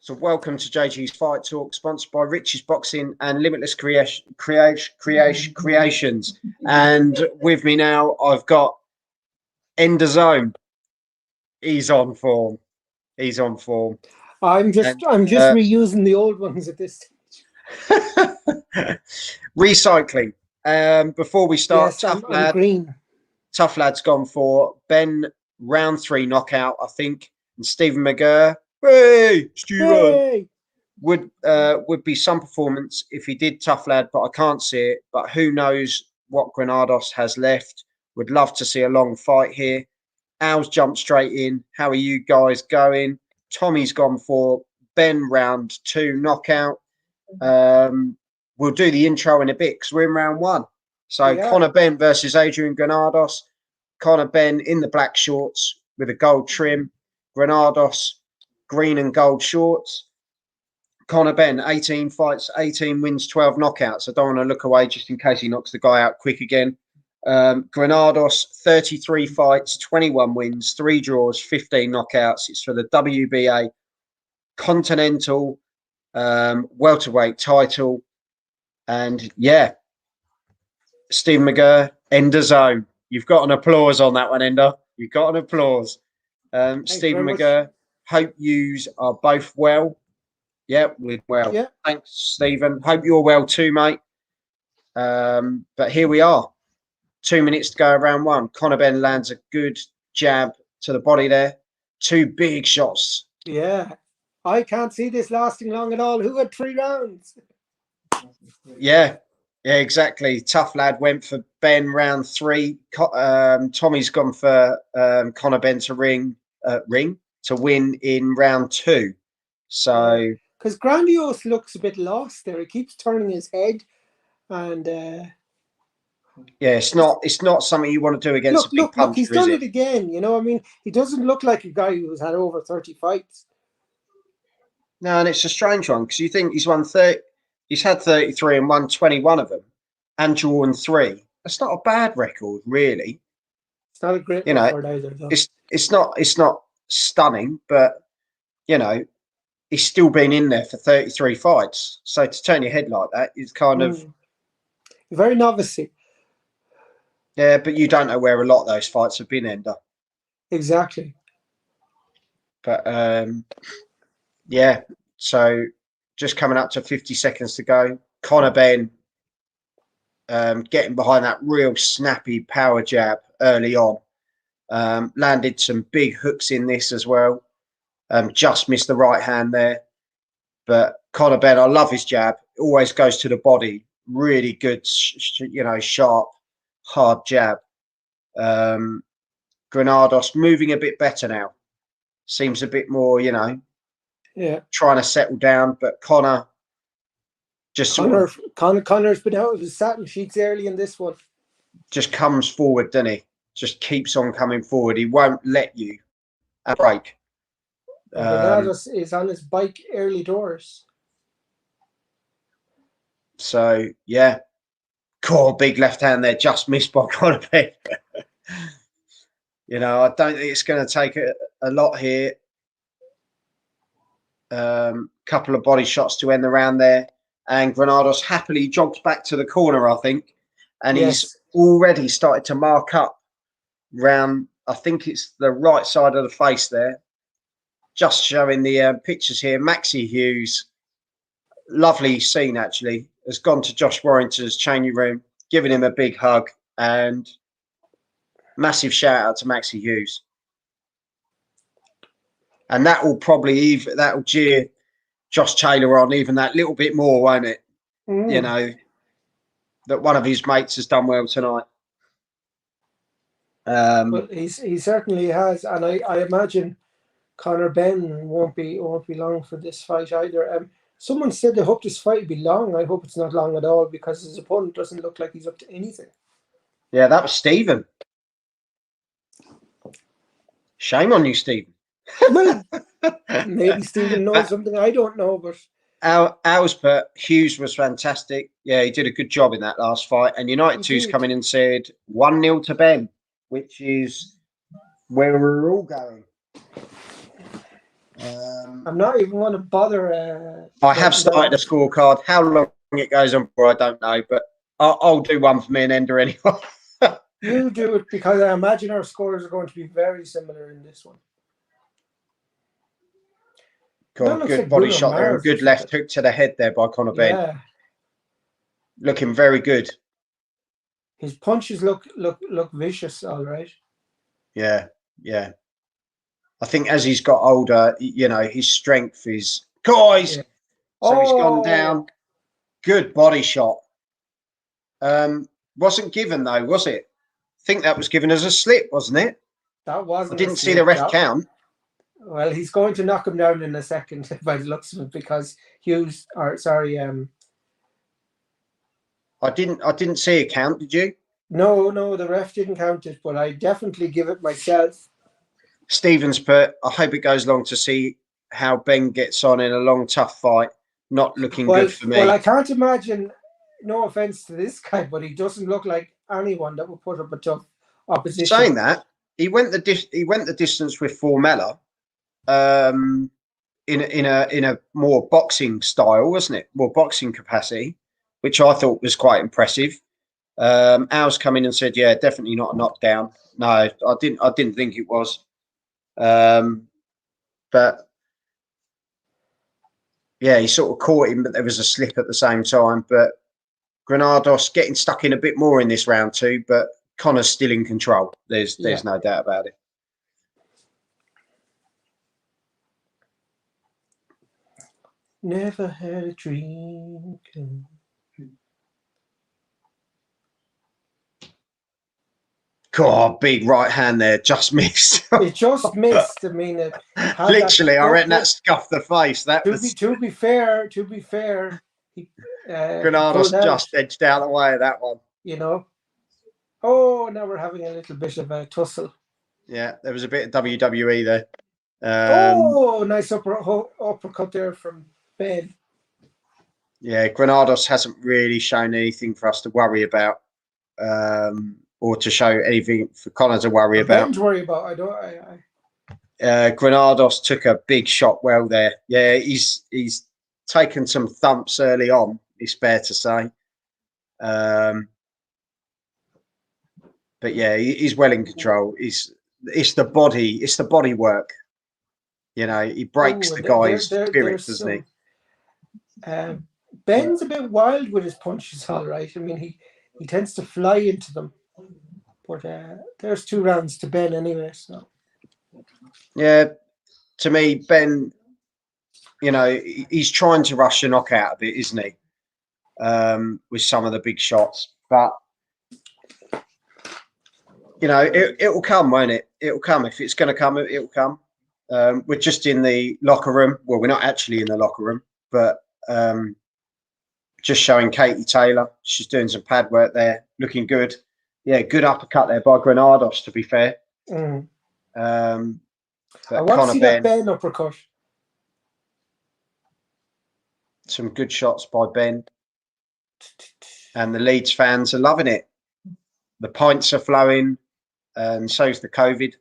So welcome to JG's Fight Talk, sponsored by Rich's Boxing and Limitless Creations. And with me now, I've got DAZN. He's on form. He's on form. I'm just reusing the old ones at this stage. Recycling. Before we start, yes, I'm green. Tough Lad's gone for Ben round 3 knockout, I think, and Stephen McGurr. Hey, Steven! Hey! Would be some performance if he did, Tough Lad, but I can't see it. But who knows what Granados has left? Would love to see a long fight here. Al's jumped straight in. How are you guys going? Tommy's gone for Ben round 2 knockout. We'll do the intro in a bit because we're in round 1. So yeah. Conor Benn versus Adrian Granados. Conor Benn in the black shorts with a gold trim. Granados green and gold shorts. Conor Benn, 18 fights, 18 wins, 12 knockouts. I don't want to look away just in case he knocks the guy out quick again. Granados, 33 fights, 21 wins, 3 draws, 15 knockouts. It's for the WBA Continental welterweight title. And yeah, Stephen McGurr, DAZN. You've got an applause on that one, Ender. You've got an applause. Stephen McGurr, hope yous are both well. Yeah, we're well. Yeah. Thanks, Stephen. Hope you're well too, mate. But here we are. 2 minutes to go, round 1. Conor Benn lands a good jab to the body there. 2 big shots. Yeah. I can't see this lasting long at all. Who had 3 rounds? Yeah. Yeah, exactly. Tough Lad went for Ben round 3. Tommy's gone for Conor Benn to win in round 2. So because Granados looks a bit lost there. He keeps turning his head, and yeah, it's not something you want to do against a big puncher. Look, he's done it again. You know, I mean, he doesn't look like a guy who's had over 30 fights. No, and it's a strange one because you think he's won 30. He's had 33 and won 21 of them, and drawn 3. That's not a bad record, really. It's not a great record either, though. It's not stunning, but he's still been in there for 33 fights. So to turn your head like that is kind of very novice-y. Yeah, but you don't know where a lot of those fights have been, Ender. Exactly. But yeah, so just coming up to 50 seconds to go. Conor Benn getting behind that real snappy power jab early on. Landed some big hooks in this as well. Just missed the right hand there. But Conor Benn, I love his jab. Always goes to the body. Really good, sharp, hard jab. Granados moving a bit better now. Seems a bit more, trying to settle down. But Conor just Conor's been out of his satin sheets early in this one. Just comes forward, doesn't he? Just keeps on coming forward. He won't let you break. Granados is on his bike early doors. So yeah, big left hand there, just missed by Conor Benn. I don't think it's going to take a lot here. Couple of body shots to end the round there, and Granados happily jogs back to the corner, I think, and he's already started to mark up round. I think it's the right side of the face there. Just showing the pictures here. Maxie Hughes, lovely scene actually, has gone to Josh Warrington's changing room, giving him a big hug, and massive shout out to Maxie Hughes. And that will probably cheer Josh Taylor on even that little bit more, won't it? That one of his mates has done well tonight. Well, he certainly has, and I imagine Conor Benn won't be long for this fight either. Someone said they hope this fight will be long. I hope it's not long at all because his opponent doesn't look like he's up to anything. Yeah, that was Stephen. Shame on you, Stephen. Well, maybe Stephen knows something I don't know, but Hughes was fantastic. Yeah, he did a good job in that last fight. And United 2's come in and said 1-0 to Ben, which is where we're all going. I'm not even going to bother. I have started a scorecard. How long it goes on for, I don't know, but I'll do one for me and Ender anyway. You do it, because I imagine our scores are going to be very similar in this one. God, good like body Bruno shot Mars there, and good left hook to the head there by Conor Benn. Yeah, looking very good. His punches look vicious, all right. Yeah, yeah. I think as he's got older, you know, his strength is guys. Yeah. So he's gone down. Good body shot. Wasn't given though, was it? I think that was given as a slip, wasn't it? That wasn't. I didn't see the ref count. Well, he's going to knock him down in a second by the looks of it, because Hughes, or sorry, I didn't see a count. Did you? No, the ref didn't count it, but I definitely give it myself. Stevens put, I hope it goes long to see how Ben gets on in a long, tough fight. Not looking good for me. Well, I can't imagine, no offense to this guy, but he doesn't look like anyone that would put up a tough opposition. Saying that, he went the distance with Formella, in a more boxing style, wasn't it? More boxing capacity, which I thought was quite impressive. Al's come in and said, yeah, definitely not a knockdown. No, I didn't think it was. But yeah, he sort of caught him, but there was a slip at the same time. But Granados getting stuck in a bit more in this round 2, but Conor's still in control. There's no doubt about it. Never had a dream. God, big right hand there, just missed. It just missed. I mean, literally, I reckon that scuffed the face. To be fair, Granados just edged out the way of that one. You know. Oh, now we're having a little bit of a tussle. Yeah, there was a bit of WWE there. Nice uppercut there from Ben. Yeah, Granados hasn't really shown anything for us to worry about. Or to show anything for Conor to worry about. Ben's worry about. Granados took a big shot well there. Yeah, he's taken some thumps early on. It's fair to say. But yeah, he's well in control. It's the body work. You know, he breaks the guy's spirit, doesn't he? Ben's a bit wild with his punches, all right. I mean, he tends to fly into them. But there's 2 rounds to Ben anyway. So yeah, to me, Ben, you know, he's trying to rush a knockout a bit, isn't he? With some of the big shots, but you know, it will come, won't it? It will come. If it's going to come, it will come. We're just in the locker room. Well, we're not actually in the locker room, but just showing Katie Taylor. She's doing some pad work there, looking good. Yeah, good uppercut there by Granados, to be fair. I want to see that Ben uppercut. Some good shots by Ben. And the Leeds fans are loving it. The pints are flowing, and so's the COVID.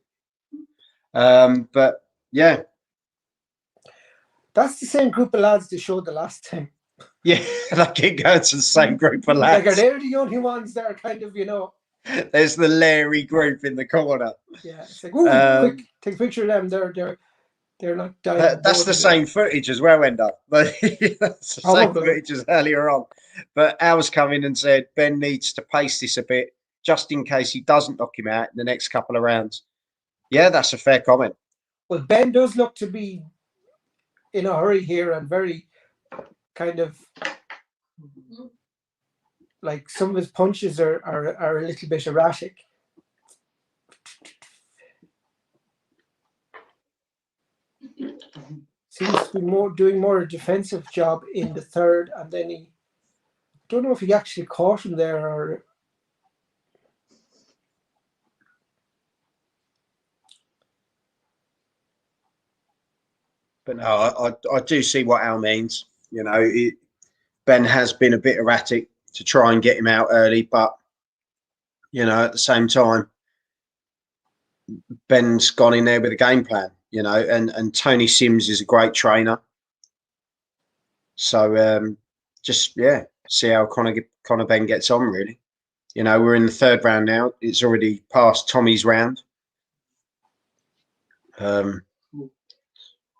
But yeah. That's the same group of lads they showed the last time. Yeah, they keep going to the same group of lads. Like, are they the only ones that are kind of, you know? There's the Larry group in the corner. Yeah, it's like, quick, take a picture of them. They're not dying. That's the same footage as well, Ender. That's the same footage as earlier on. But Al's come in and said Ben needs to pace this a bit, just in case he doesn't knock him out in the next couple of rounds. Yeah, that's a fair comment. Well, Ben does look to be in a hurry here, and very kind of like some of his punches are a little bit erratic. Seems to be doing more a defensive job in the third, and then I don't know if he actually caught him there or. But no, I do see what Al means. You know, Ben has been a bit erratic to try and get him out early, but you know, at the same time, Ben's gone in there with a game plan. you know, and Tony Sims is a great trainer. So just see how Conor Benn gets on. Really, you know, we're in the third round now. It's already past Tommy's round, but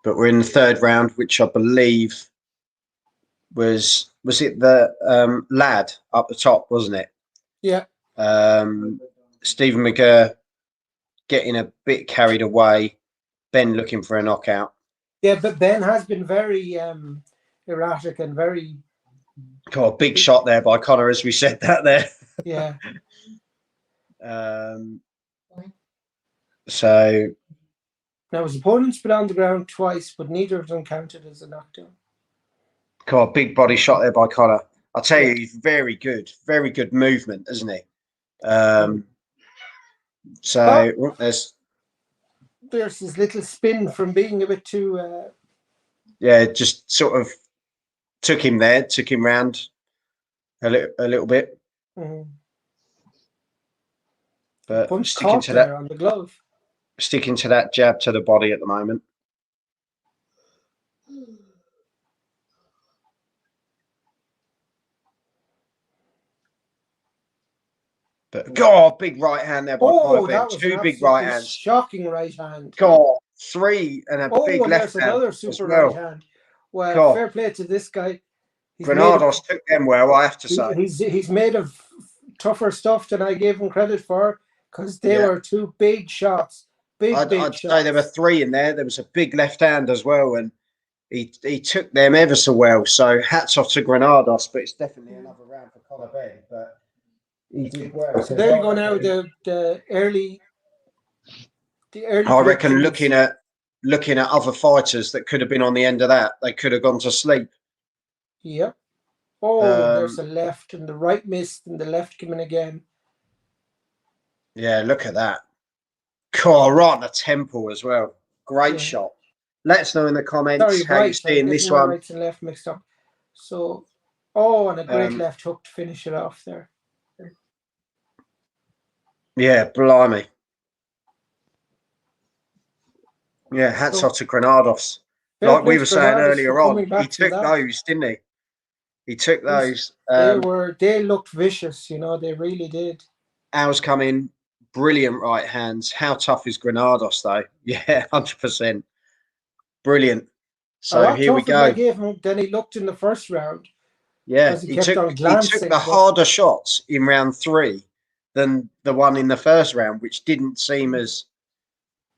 we're in the third round, which I believe was it the lad up the top, wasn't it? Yeah. Stephen McGurr getting a bit carried away. Ben looking for a knockout. Yeah, but Ben has been very erratic and very. God, big shot there by Conor, as we said that there. Yeah. So now his opponent's been on the ground twice, but neither of them counted as a knockdown. God, big body shot there by Conor. I'll tell you, he's very good movement, isn't he? So there's his little spin from being a bit too. Just sort of took him round a little bit. Mm-hmm. But punch sticking caught to there that on the glove. Sticking to that jab to the body at the moment. But God, big right hand there by Conor Benn. That was two big right hands. Shocking right hand. God, three and a big left hand. Another super right hand. Well, God. Fair play to this guy. Granados took them well, I have to say. He's made of tougher stuff than I gave him credit for, because they were two big shots. I'd shots. Say there were three in there. There was a big left hand as well, and he took them ever so well. So hats off to Granados, but it's definitely another round for Conor Benn. But he did well. So there you go now. The early. I reckon looking at other fighters that could have been on the end of that, they could have gone to sleep. Yep. There's a left, and the right missed, and the left came in again. Yeah, look at that. God, right on the temple as well. Great shot. Let us know in the comments how you're seeing this one. Right and left mixed up. So, and a great left hook to finish it off there. Yeah, blimey. Yeah, hats off to Granados. Like we were saying earlier on, he took those, didn't he? He took those. They looked vicious, you know, they really did. Al's come in, brilliant right hands. How tough is Granados though? Yeah, 100%. Brilliant. So here we go. Then he looked in the first round. Yeah, he took the harder shots in round 3 than the one in the first round, which didn't seem as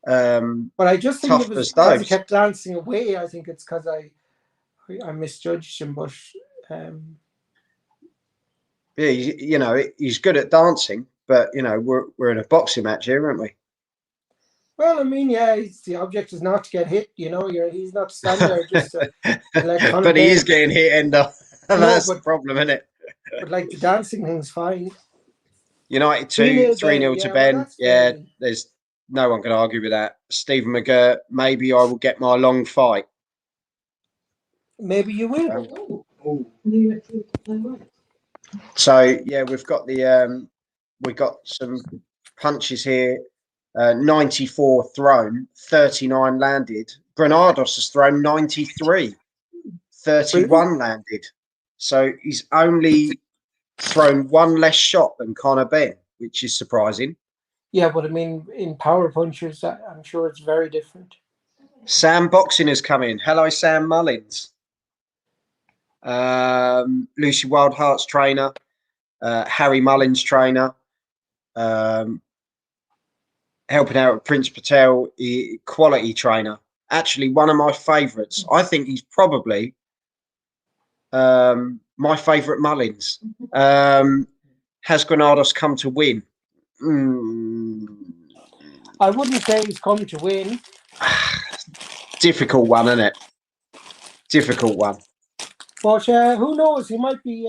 but I just think it was because he kept glancing away. I think it's because I misjudged him, but yeah, you know, he's good at dancing, but you know, we're in a boxing match here, aren't we? Well, I mean, the object is not to get hit. You know, he's not standing there just to let Conor But he is getting hit, Ender. That's the problem, isn't it? But like the dancing thing's fine. United 2, 3-0 to Ben. Yeah, there's no one can argue with that. Stephen McGurr, maybe I will get my long fight. Maybe you will. So yeah, we've got some punches here. 94 thrown, 39 landed. Granados has thrown 93, 31 landed. So he's only thrown one less shot than Conor Benn, which is surprising. Yeah, but I mean, in power punches, I'm sure it's very different. Sam Boxing has come in. Hello, Sam Mullins. Lucy Wildheart's trainer. Harry Mullins' trainer. Helping out with Prince Patel, quality trainer. Actually, one of my favourites. I think he's probably my favourite Mullins. Has Granados come to win? I wouldn't say he's come to win. Difficult one, isn't it? Difficult one. But who knows? He might be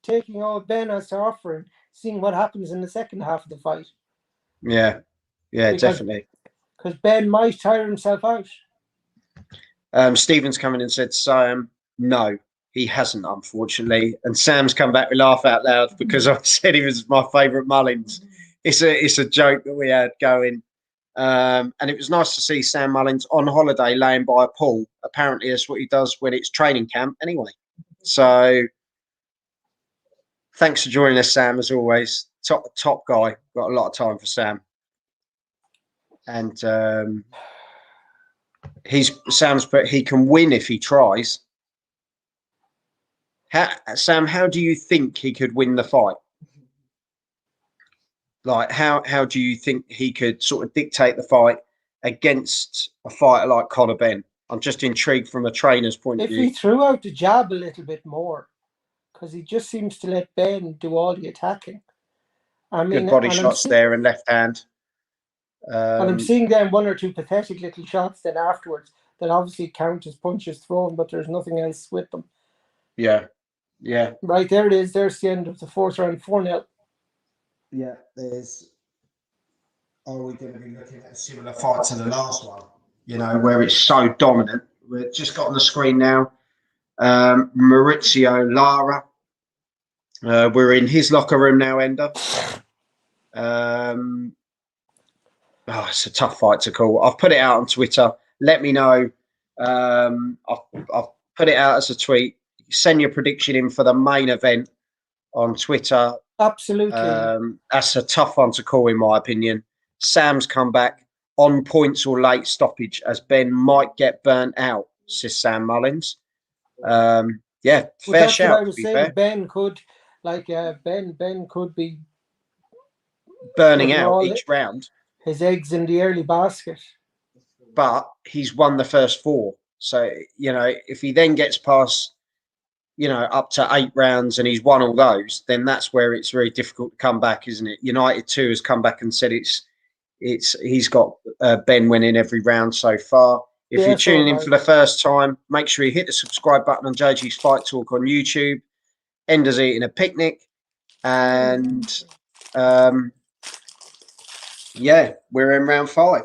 taking all Ben has to offer and seeing what happens in the second half of the fight. Yeah, definitely. Because Ben might tire himself out. Stephen's come in and said, Sam, no, he hasn't, unfortunately. And Sam's come back with laugh out loud because I said he was my favourite Mullins. It's a joke that we had going. And it was nice to see Sam Mullins on holiday laying by a pool. Apparently, that's what he does when it's training camp anyway. So thanks for joining us, Sam, as always. Top guy. Got a lot of time for Sam. And Sam's put he can win if he tries. Sam, how do you think he could win the fight? Like, how do you think he could sort of dictate the fight against a fighter like Conor Benn? I'm just intrigued from a trainer's point of view. If he threw out the jab a little bit more, because he just seems to let Ben do all the attacking. I mean, good body shots there and left hand. And I'm seeing then one or two pathetic little shots then afterwards that obviously count as punches thrown, but there's nothing else with them. Yeah. Right, there it is. There's the end of the fourth round, 4-0. Yeah, are we going to be looking at a similar fight to the last one? You know, where it's so dominant. We've just got on the screen now. Maurizio Lara. We're in his locker room now, Ender. It's a tough fight to call. I've put it out on Twitter. Let me know. I've put it out as a tweet. Send your prediction in for the main event on Twitter. Absolutely. That's a tough one to call, in my opinion. Sam's come back on points or late stoppage, as Ben might get burnt out, says Sam Mullins. Fair shout. What I was saying. Fair. Ben could, Ben could be burning out each round. His eggs in the early basket. But he's won the first 4. So, you know, if he then gets past, you know, up to 8 rounds and he's won all those, then that's where it's very difficult to come back, isn't it? United 2 has come back and said he's got Ben winning every round so far. If you're tuning in for the first time, make sure you hit the subscribe button on JG's Fight Talk on YouTube. Ender's eating a picnic. And we're in round 5.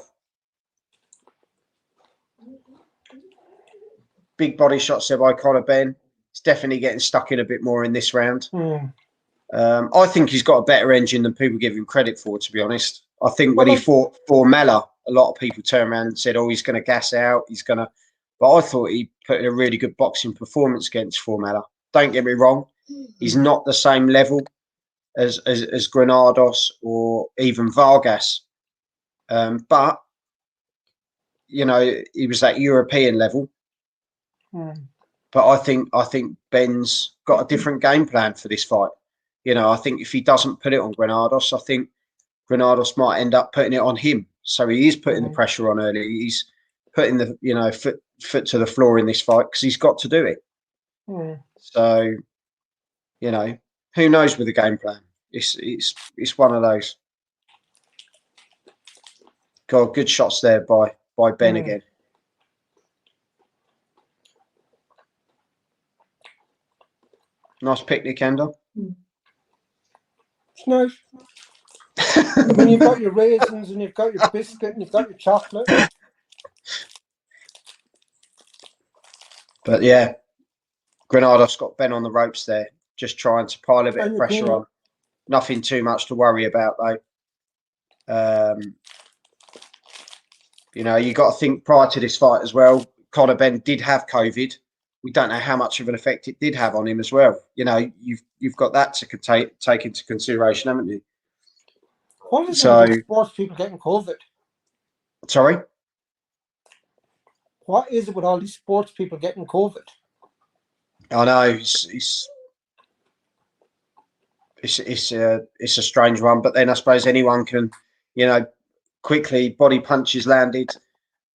Big body shots there by Conor Benn. He's definitely getting stuck in a bit more in this round. I think he's got a better engine than people give him credit for, to be honest. I think when he fought Formella, a lot of people turned around and said, oh, he's going to gas out. But I thought he put in a really good boxing performance against Formella. Don't get me wrong. He's not the same level as Granados or even Vargas. But, you know, he was that European level. But I think Ben's got a different game plan for this fight. You know, I think if he doesn't put it on Granados, I think Granados might end up putting it on him. So he is putting the pressure on early. He's putting the, you know, foot to the floor in this fight because he's got to do it. So, you know, who knows with the game plan? It's one of those. God, good shots there by Ben again. Nice picnic, Ender. It's nice. I mean, you've got your raisins and you've got your biscuit and you've got your chocolate. But yeah, Granados got Ben on the ropes there, just trying to pile a bit of pressure on. Nothing too much to worry about, though. You know, you got to think prior to this fight as well, Conor Benn did have COVID. We don't know how much of an effect it did have on him as well. You know, you've got that to take into consideration, haven't you? What is it with sports people getting COVID? Sorry? What is it with all these sports people getting COVID? I know it's a strange one, but then I suppose anyone can, you know, quickly body punches landed.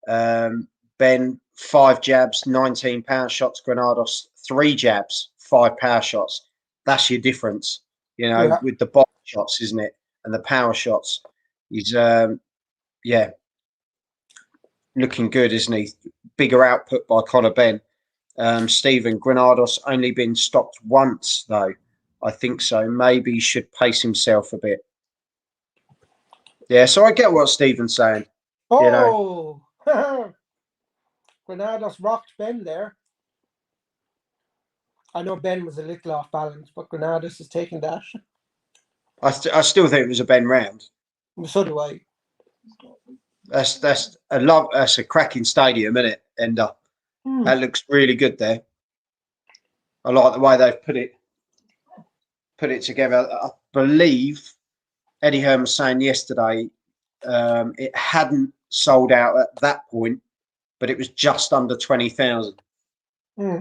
Ben 5 jabs, 19 power shots. Granados 3 jabs, 5 power shots. That's your difference, you know, with the body shots, isn't it? And the power shots. He's looking good, isn't he? Bigger output by Conor Benn. Stephen Granados only been stopped once, though. I think so. Maybe he should pace himself a bit. Yeah, so I get what Stephen's saying. Oh, you know. Granados rocked Ben there. I know Ben was a little off balance, but Granados is taking that. I still think it was a Ben round. So do I. That's a cracking stadium, isn't it, Ender? That looks really good there. I like the way they've put it together. I believe Eddie Hearn was saying yesterday it hadn't sold out at that point, but it was just under 20,000.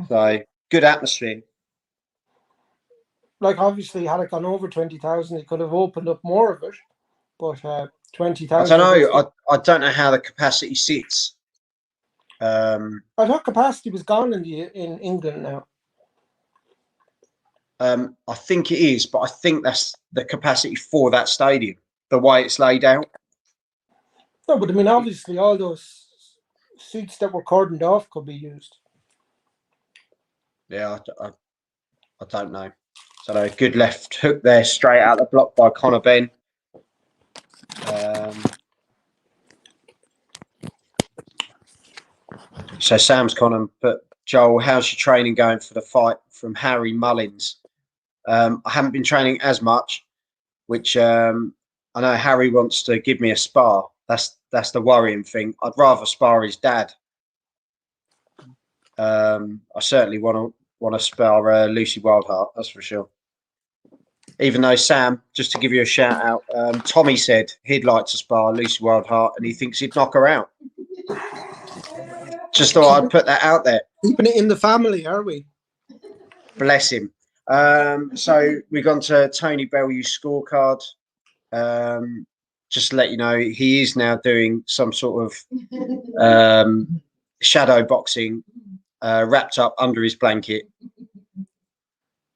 So good atmosphere. Like, obviously, had it gone over 20,000, it could have opened up more of it. But 20,000. I don't know. I don't know how the capacity sits. I thought capacity was gone in England now. I think it is, but I think that's the capacity for that stadium, the way it's laid out. No, but I mean, obviously, all those seats that were cordoned off could be used. Yeah, I don't know. So a good left hook there, straight out the block by Conor Benn. So Sam's Conor, but Joel, how's your training going for the fight from Harry Mullins? I haven't been training as much, which I know Harry wants to give me a spar. That's the worrying thing. I'd rather spar his dad. I certainly want to spar Lucy Wildheart, that's for sure. Even though Sam, just to give you a shout out, Tommy said he'd like to spar Lucy Wildheart and he thinks he'd knock her out. Just thought I'd put that out there. Keeping it in the family, are we? Bless him. So we've gone to Tony Bellew's scorecard. Just to let you know, he is now doing some sort of shadow boxing wrapped up under his blanket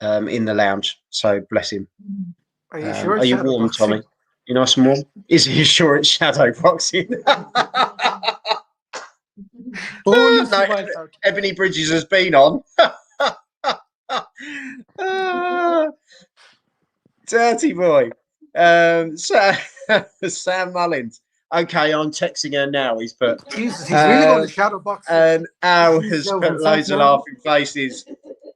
in the lounge. So bless him. Are you sure? Are you warm, boxing? Tommy? You nice and warm? Is he sure it's shadow boxing? No, Ebony Bridges has been on. Dirty boy. Sam Mullins. Okay, I'm texting her now. He's put. Jesus, he's really going to shadow box. And Al has put loads of laughing faces.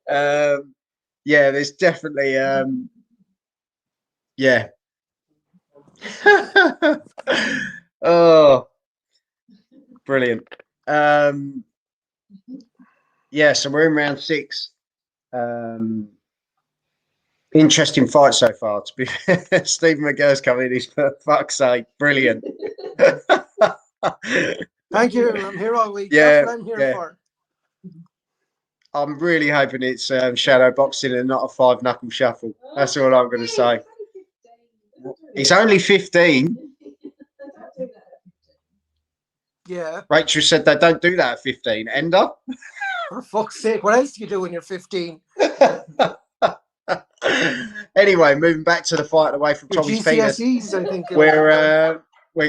Yeah, there's definitely. Yeah. Oh, brilliant. Yeah, so we're in round 6. Interesting fight so far. To be fair, Stephen McGurr's come in. He's for fuck's sake, brilliant. Thank you. I'm here all week. Yeah, that's what I'm here for. I'm really hoping it's shadow boxing and not a 5-knuckle shuffle. That's all I'm going to say. He's only 15. Yeah. Rachel said they don't do that at 15. Ender? For fuck's sake, what else do you do when you're 15? Anyway, moving back to the fight away from Tommy's penis. I think we're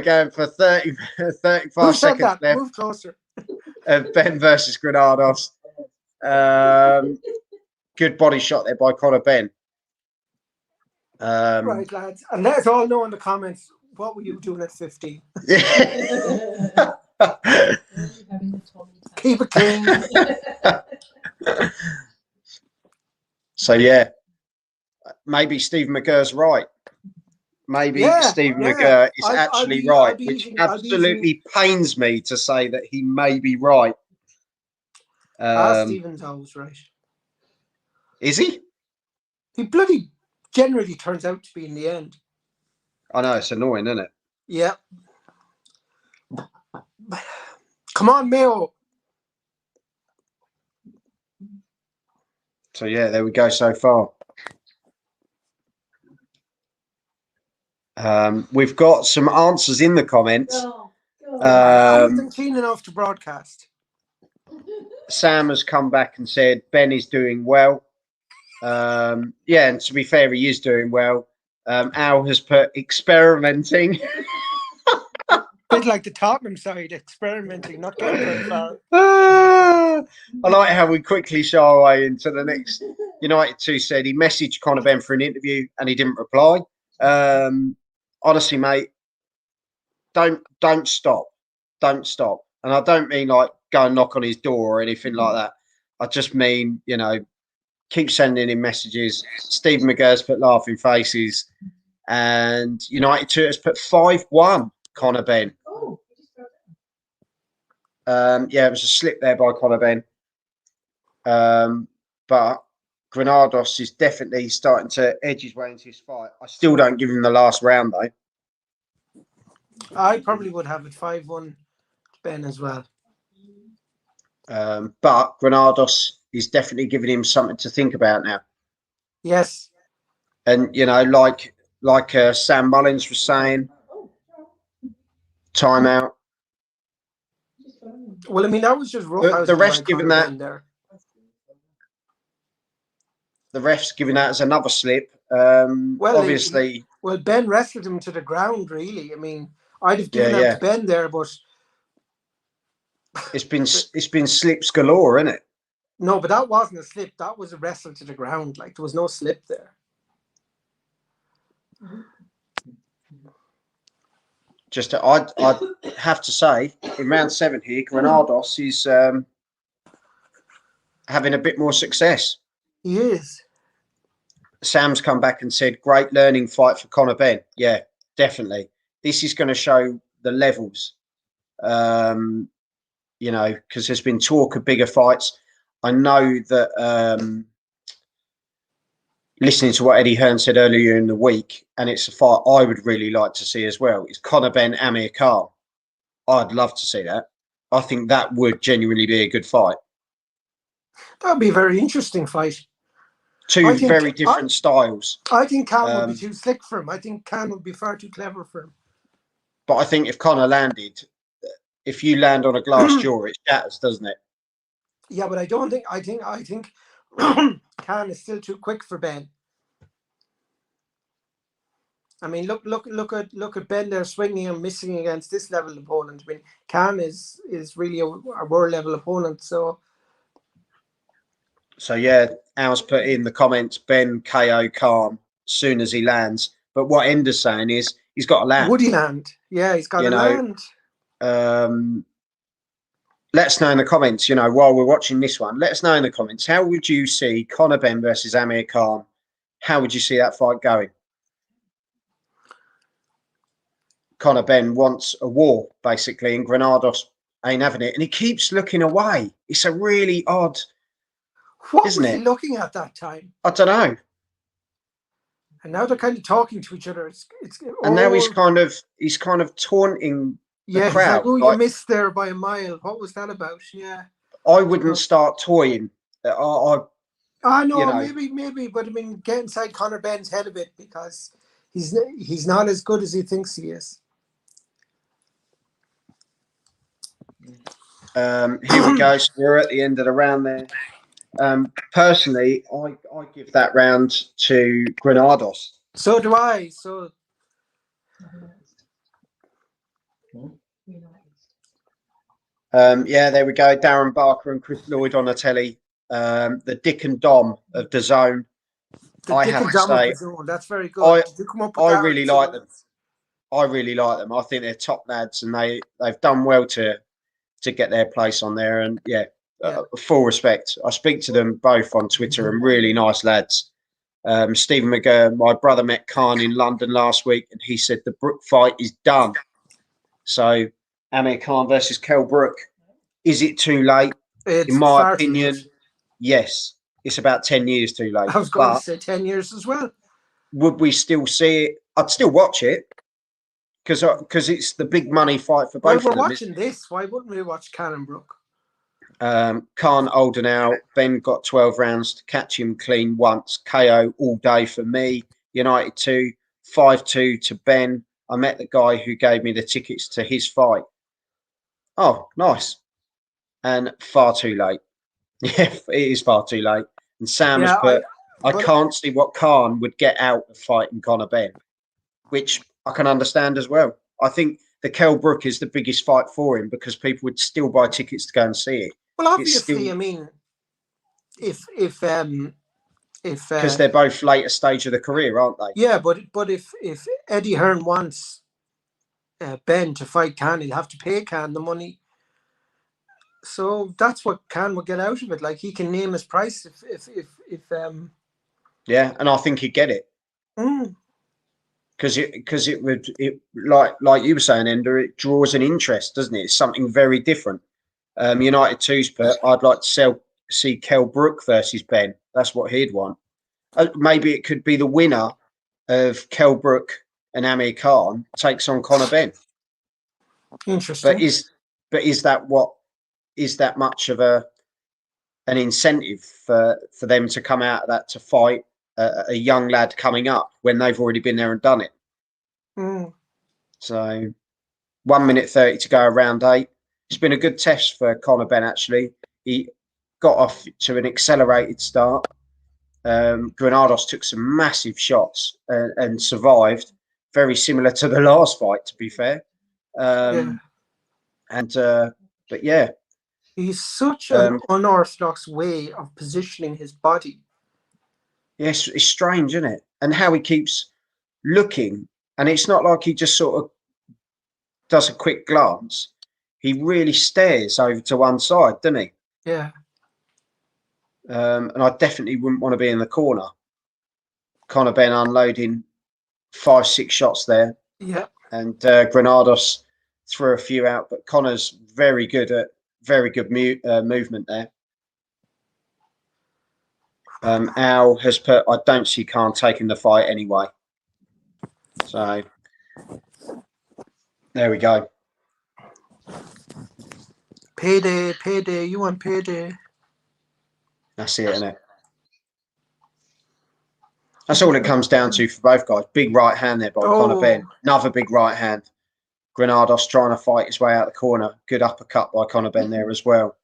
going for 35 Who said seconds that? left. Move closer. Ben versus Granados. Good body shot there by Conor Benn. Right, lads. And let us all know in the comments, what were you doing at 15? Keep it clean. So, yeah. Maybe Stephen McGurr's right. Maybe Stephen McGurr is actually right, which absolutely pains me to say that he may be right. Stephen's always right. Is he? He bloody generally turns out to be in the end. I know, it's annoying, isn't it? Yeah. Come on, Mayo. So, yeah, there we go so far. We've got some answers in the comments. I haven't been keen enough to broadcast. Sam has come back and said Ben is doing well. Yeah, and to be fair, he is doing well. Al has put experimenting. Bit like the Tottenham side, experimenting, not getting very far. I like how we quickly shy away into the next. United 2 said he messaged Conor Benn for an interview and he didn't reply. Honestly, mate, don't stop. Don't stop. And I don't mean like go and knock on his door or anything like that. I just mean, keep sending him messages. Stephen McGurr's put laughing faces. And United 2 has put 5-1 Conor Benn. Yeah, it was a slip there by Conor Benn. But Granados is definitely starting to edge his way into his fight. I still don't give him the last round, though. I probably would have it 5-1 Ben as well. But Granados is definitely giving him something to think about now. Yes. And, you know, like Sam Mullins was saying, timeout. Well, I mean, that was just rough. The ref's giving that. There. The ref's giving that as another slip. Well, obviously. Well, Ben wrestled him to the ground, really. I mean, I'd have given that to Ben there, but it's been slips galore, isn't it? No, but that wasn't a slip. That was a wrestle to the ground. Like, there was no slip there. Just, I'd have to say, in round 7 here, Granados is having a bit more success. He is. Sam's come back and said, great learning fight for Conor Benn. Yeah, definitely. This is going to show the levels, you know, because there's been talk of bigger fights. I know that listening to what Eddie Hearn said earlier in the week, and it's a fight I would really like to see as well, is Conor Benn, Amir Khan. I'd love to see that. I think that would genuinely be a good fight. That would be a very interesting fight. Two very different styles. I think Khan would be too slick for him. I think Khan would be far too clever for him. But I think if Conor landed, if you land on a glass jaw, it shatters, doesn't it? Yeah, but I think Khan is still too quick for Ben. I mean, look at Ben there swinging and missing against this level opponent. I mean, Khan is really a world level opponent. So yeah, Al's put in the comments, Ben KO Khan as soon as he lands. But what Ender's saying is he's got to land. Would he land? Yeah, he's got to land. Let us know in the comments, you know, while we're watching this one, let us know in the comments, how would you see Conor Benn versus Amir Khan? How would you see that fight going? Conor Benn wants a war, basically, and Granados ain't having it. And he keeps looking away. It's a really odd, what isn't was it? he looking at that time? I don't know. And now they're kind of talking to each other. And now he's kind of taunting the crowd. He's like, oh, you missed there by a mile. What was that about? Yeah. I wouldn't start toying. No, you know, maybe, but I mean, get inside Conor Benn's head a bit, because he's not as good as he thinks he is. Here we go. So we're at the end of the round there. Personally, I give that round to Granados. So do I. So yeah, there we go. Darren Barker and Chris Lloyd on the telly. The Dick and Dom of DAZN. I have to say, that's very good. I really like them. I really like them. I think they're top lads, and they've done well to get their place on there. And yeah. Full respect. I speak to them both on Twitter, and really nice lads. Stephen McGurr, my brother, met Khan in London last week, and he said the Brook fight is done. So Amir Khan versus Kell Brook. Is it too late? In my opinion, yes. It's about 10 years too late. I was going to say 10 years as well. Would we still see it? I'd still watch it, because it's the big money fight for both of them. We're watching this. Why wouldn't we watch Cannon Brook? Khan older now. Ben got 12 rounds to catch him clean once. KO all day for me. United 2, 5-2 to Ben. I met the guy who gave me the tickets to his fight. Oh, nice. And far too late. Yeah, it is far too late. And Sam has put, I can't see what Khan would get out of fighting Conor Benn, which I can understand as well. I think the Kell Brook is the biggest fight for him, because people would still buy tickets to go and see it. Well, obviously, I mean, if because they're both later stage of the career, aren't they? Yeah, but if Eddie Hearn wants Ben to fight Khan, he'll have to pay Khan the money. So that's what Khan would get out of it. Like, he can name his price if yeah, and I think he'd get it. Because it would like you were saying, Ender, it draws an interest, doesn't it? It's something very different. United 2's put, I'd like to see Kell Brook versus Benn. That's what he'd want. Maybe it could be the winner of Kell Brook and Amir Khan takes on Conor Benn. Interesting. Is that much of an incentive for them to come out of that to fight a young lad coming up when they've already been there and done it? So 1 minute 30 to go, round 8. It's been a good test for Conor Benn, actually. He got off to an accelerated start. Granados took some massive shots and survived, very similar to the last fight, to be fair. But yeah. He's such an unorthodox way of positioning his body. Yes, it's strange, isn't it? And how he keeps looking. And it's not like he just sort of does a quick glance. He really stares over to one side, doesn't he? Yeah. And I definitely wouldn't want to be in the corner. Conor Benn unloading 5-6 shots there. Yeah. And Granados threw a few out, but Conor's very good movement there. Al has put, I don't see Khan taking the fight anyway. So there we go. Payday, you want payday. That's it, isn't it? That's all it comes down to for both guys. Big right hand there by Conor Benn. Another big right hand. Granados trying to fight his way out the corner. Good uppercut by Conor Benn there as well.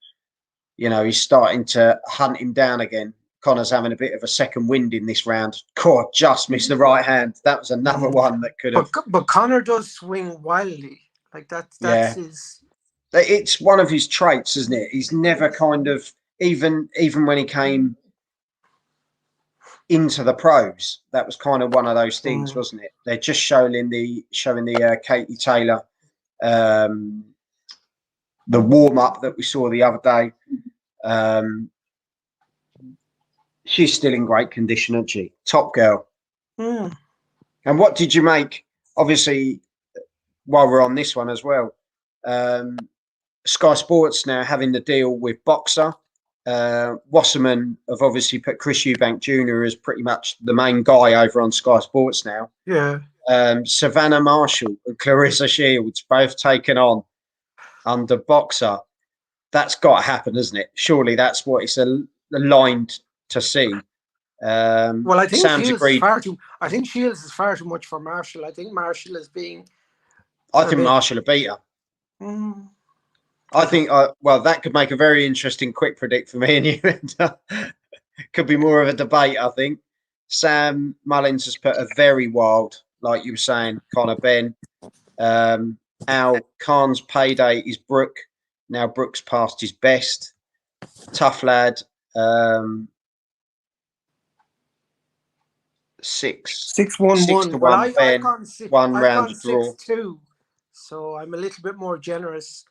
You know, he's starting to hunt him down again. Conor's having a bit of a second wind in this round. God, just missed the right hand. That was another one that could have. But Conor does swing wildly. Like that's his. It's one of his traits, isn't it? He's never kind of even when he came into the pros, that was kind of one of those things, wasn't it? They're just showing the Katie Taylor, the warm up that we saw the other day. She's still in great condition, isn't she? Top girl. And what did you make? Obviously, while we're on this one as well, Sky Sports now having the deal with Boxer. Wasserman have obviously put Chris Eubank Jr. as pretty much the main guy over on Sky Sports now. Yeah. Savannah Marshall and Clarissa Shields both taken on under Boxer. That's got to happen, isn't it? Surely that's what it's aligned to see. Well, I think Sam's agreed. I think Shields is far too much for Marshall. I think Marshall is being. I think Marshall will beat her. I think, that could make a very interesting quick predict for me and you. Could be more of a debate, I think. Sam Mullins has put a very wild, like you were saying, Conor Benn. Al Khan's payday is Brook. Now Brook's past his best. Tough lad. 6-1-1 Well, Ben. One round draw. 6-2, so I'm a little bit more generous.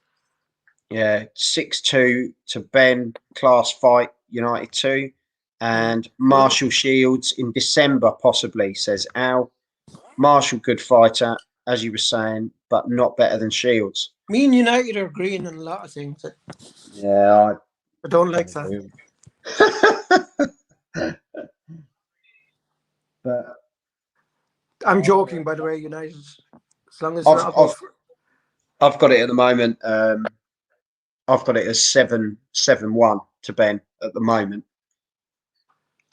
Yeah, 6-2 to Ben, class fight, United 2. And Marshall Shields in December, possibly, says Al. Marshall, good fighter, as you were saying, but not better than Shields. Me and United are agreeing on a lot of things. Yeah, I don't like that. But I'm joking, by the way, United. As long as I've got it at the moment. I've got it as 7-1 to Ben at the moment.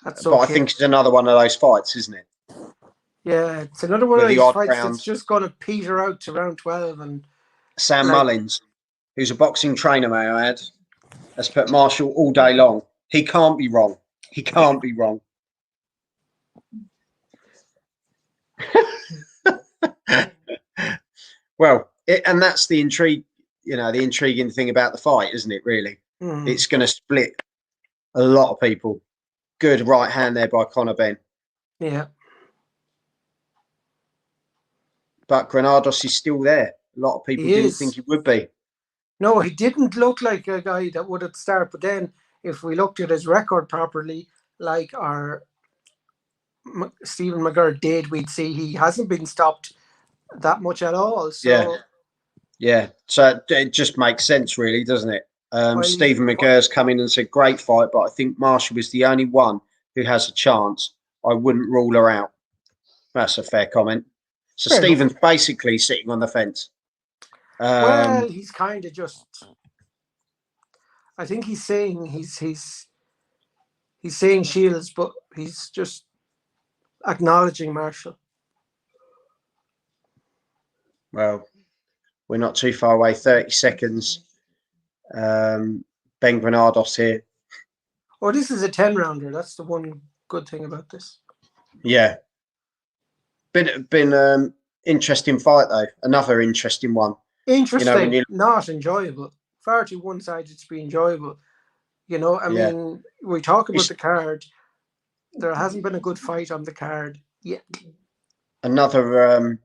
That's but I think it's another one of those fights, isn't it? Yeah, it's another one of those fights that's just going to peter out to round 12. And Sam Mullins, who's a boxing trainer, may I add, has put Marshall all day long. He can't be wrong. He can't be wrong. Well, and that's the intrigue. The intriguing thing about the fight, isn't it? Really, it's going to split a lot of people. Good right hand there by Conor Benn. Yeah, but Granados is still there. A lot of people didn't think he would be. No, he didn't look like a guy that would have started. But then, if we looked at his record properly, like our Stephen McGurk did, we'd see he hasn't been stopped that much at all. So yeah. So it just makes sense, really, doesn't it? Well, Stephen McGurr's come in and said, great fight, but I think Marshall is the only one who has a chance. I wouldn't rule her out. That's a fair comment. So fair Stephen's enough. basically sitting on the fence. Well, he's kind of just. I think he's saying he's saying Shields, but he's just acknowledging Marshall. Well, we're not too far away. 30 seconds. Ben Granados here. Oh, this is a 10-rounder. That's the one good thing about this. Yeah. Been interesting fight though. Another interesting one. Interesting, not enjoyable. Far too one-sided to be enjoyable. I mean, we talk about the card. There hasn't been a good fight on the card yet. Another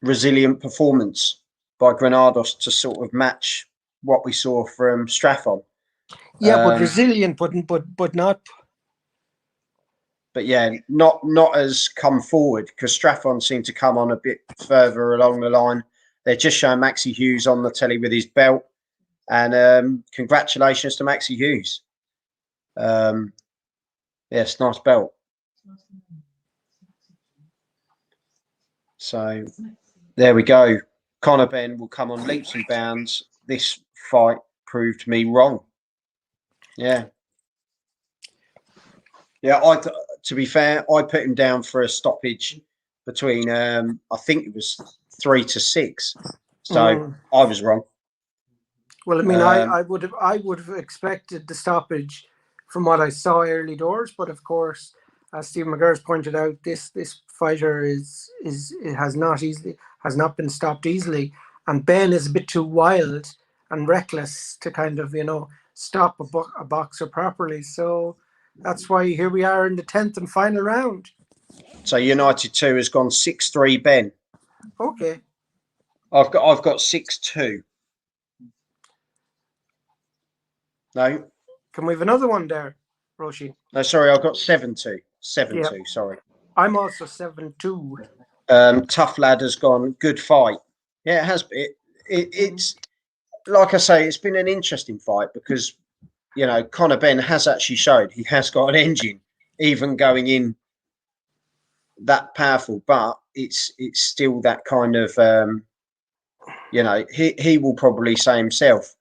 resilient performance by Granados to sort of match what we saw from Straffon. Yeah, but resilient, but not. But yeah, not as come forward because Straffon seemed to come on a bit further along the line. They're just showing Maxi Hughes on the telly with his belt, and congratulations to Maxi Hughes. Yes, nice belt. So there we go. Conor Benn will come on leaps and bounds. This fight proved me wrong. Yeah. Yeah, to be fair, I put him down for a stoppage between I think it was 3 to 6. So I was wrong. Well, I mean, I would have expected the stoppage from what I saw early doors, but of course, as Stephen McGurr's pointed out, this fighter has not been stopped easily, and Ben is a bit too wild and reckless to kind of stop a boxer properly. So that's why here we are in the 10th and final round. So United 2 has gone 6-3 Ben. Okay. I've got 6-2. No. Can we have another one there, Roshi? No, sorry, I've got 7-2. 7-2, sorry. I'm also 7-2. Tough Lad has gone good fight. Yeah, it has. It's like I say, it's been an interesting fight because Conor Benn has actually showed he has got an engine, even going in that powerful. But it's still that kind of he will probably say himself,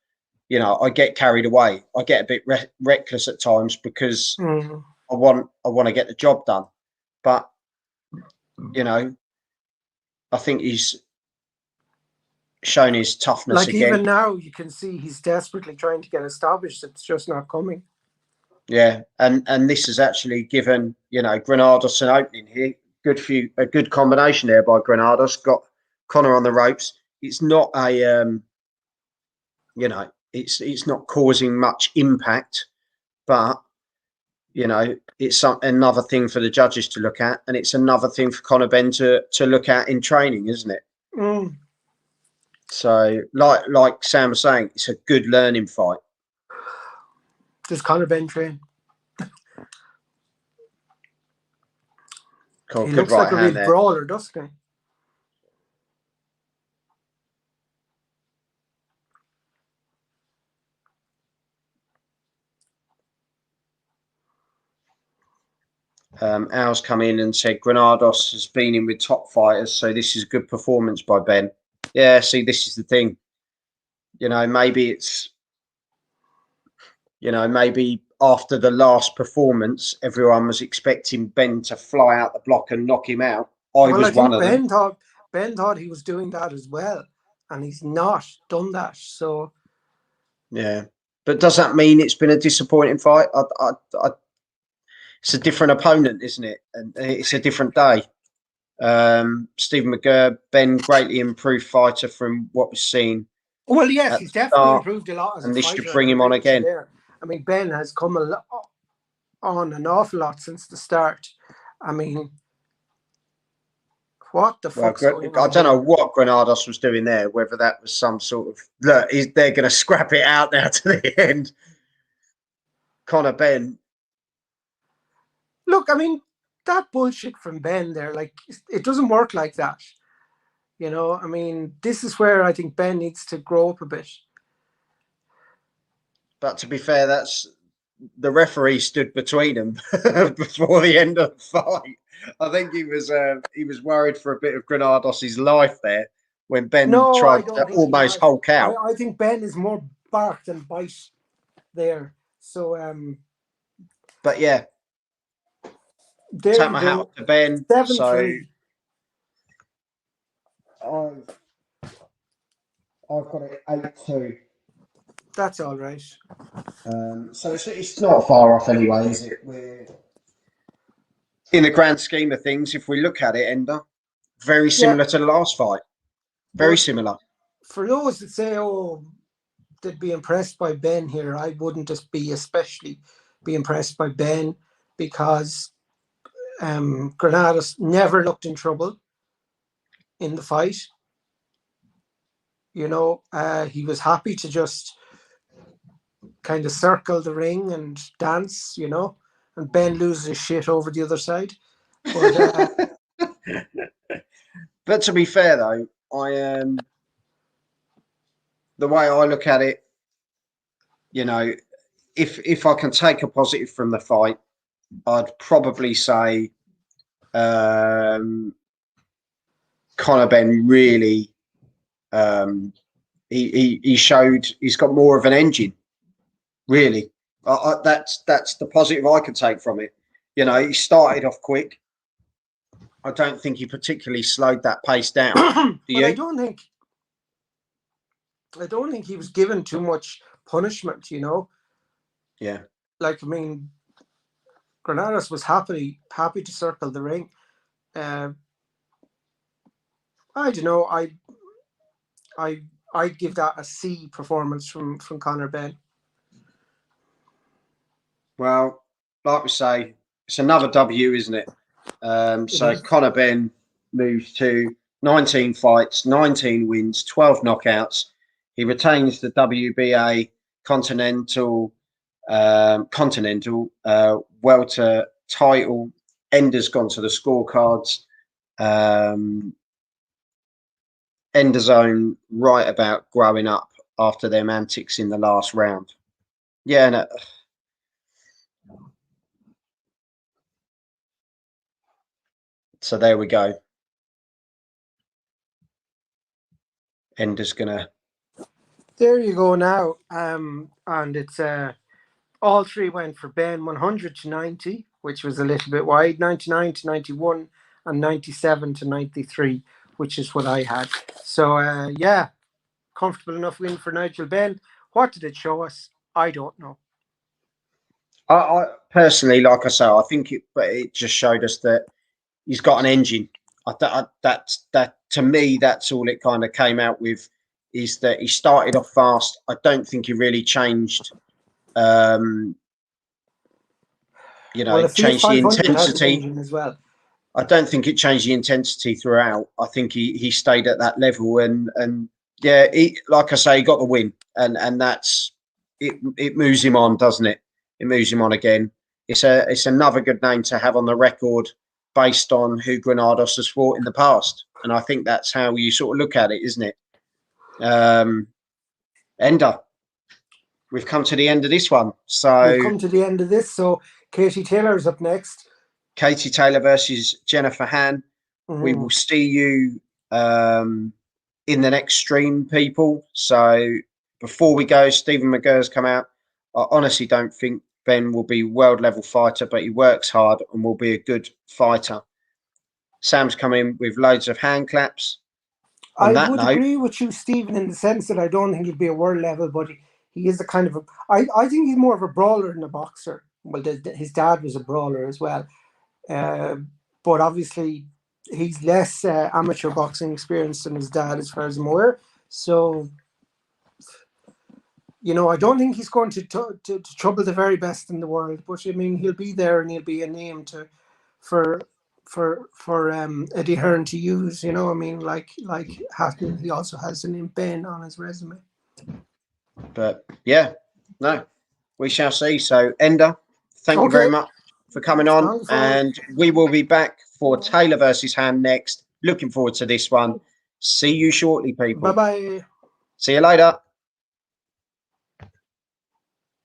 I get carried away. I get a bit reckless at times because I want to get the job done. But I think he's shown his toughness like again. Even now, you can see he's desperately trying to get established. It's just not coming. Yeah, and this has actually given Granados an opening here. A good combination there by Granados. Got Conor on the ropes. It's not a it's not causing much impact, but it's another thing for the judges to look at, and it's another thing for Conor Benn to look at in training, isn't it? So, like Sam was saying, it's a good learning fight. Does Conor Benn train? Cool, he looks like a real brawler, doesn't he? Al's come in and said Granados has been in with top fighters, so this is a good performance by Ben. Yeah, see, this is the thing. Maybe it's maybe after the last performance, everyone was expecting Ben to fly out the block and knock him out. I think Ben thought he was doing that as well, and he's not done that. So yeah, but does that mean it's been a disappointing fight? It's a different opponent, isn't it? And it's a different day. Stephen McGurr, Ben, greatly improved fighter from what we've seen. Well, yes, he's definitely improved a lot as a fighter. And this should bring him on again. I mean, Ben has come on an awful lot since the start. I mean, what the fuck? I don't know what Granados was doing there, whether that was some sort of look, they're going to scrap it out now to the end. Conor Benn. Look, I mean, that bullshit from Ben there, like, it doesn't work like that. I mean, this is where I think Ben needs to grow up a bit. But to be fair, that's the referee stood between them before the end of the fight. I think he was worried for a bit of Granados's life there when Ben No, I tried don't to think he almost has. hulk out. I think Ben is more bark than bite there. So But yeah, there take you my hat go. off to Ben. So 7-3. I've I've got it 8-2. That's all right. So it's not far off anyway, is it? We're in the grand scheme of things, if we look at it, Ender, very Yeah, similar to the last fight. Very but similar. for those that say, "Oh, they'd be impressed by Ben here," I wouldn't just be especially be impressed by Ben because Granados never looked in trouble in the fight. You know, he was happy to just kind of circle the ring and dance, you know, and Ben loses his shit over the other side. But But to be fair, though, the way I look at it, you know, if I can take a positive from the fight, I'd probably say Conor Benn really he showed he's got more of an engine. Really, that's the positive I can take from it. You know, he started off quick. I don't think he particularly slowed that pace down. Do but you? I don't think he was given too much punishment, you know. Yeah. Like I mean, Granados was happy to circle the ring. I don't know. I'd give that a C performance from Conor Benn. Well, like we say, it's another W, isn't it? So Conor Benn moves to 19 fights, 19 wins, 12 knockouts. He retains the WBA Continental welter title. Ender's gone to the scorecards. DAZN right about growing up after their antics in the last round. Yeah, no. So there we go. Ender's gonna. There you go now. And it's all three went for Ben, 100 to 90, which was a little bit wide, 99 to 91, and 97 to 93, which is what I had. So yeah, comfortable enough win for Nigel Benn. What did it show us? I don't know. I personally, like I say, I think it just showed us that he's got an engine. That to me, that's all it kind of came out with, is that he started off fast. I don't think he really changed. Changed the intensity as well. I don't think it changed the intensity throughout. I think he stayed at that level, and yeah, like I say, he got the win, and that's it. It moves him on, doesn't it? It moves him on again. It's another good name to have on the record based on who Granados has fought in the past, and I think that's how you sort of look at it, isn't it? Ender, we've come to the end of this one. So we've come to the end of this. So Katie Taylor's up next. Katie Taylor versus Jennifer Han. Mm-hmm. We will see you in the next stream, people. So before we go, Stephen McGurr's come out. I honestly don't think Ben will be world level fighter, but he works hard and will be a good fighter. Sam's come in with loads of hand claps. I would agree with you, Stephen, in the sense that I don't think he'd be a world level, but he is a kind of I think he's more of a brawler than a boxer. Well, his dad was a brawler as well. But obviously he's less amateur boxing experience than his dad, as far as I'm aware. So, you know, I don't think he's going to trouble the very best in the world. But I mean, he'll be there and he'll be a name for Eddie Hearn to use. You know, I mean, like Hatton, he also has the name Ben on his resume. But yeah, no, we shall see. So Ender, thank you very much for coming on, and we will be back for Taylor versus Han next. Looking forward to this one. See you shortly, people. Bye-bye. See you later.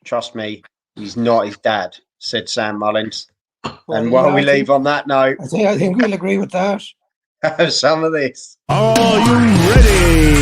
Trust me, he's not his dad," said Sam Mullins. Well, And while yeah, we leave on that note, I think we'll agree with that. have some of this. Are you ready?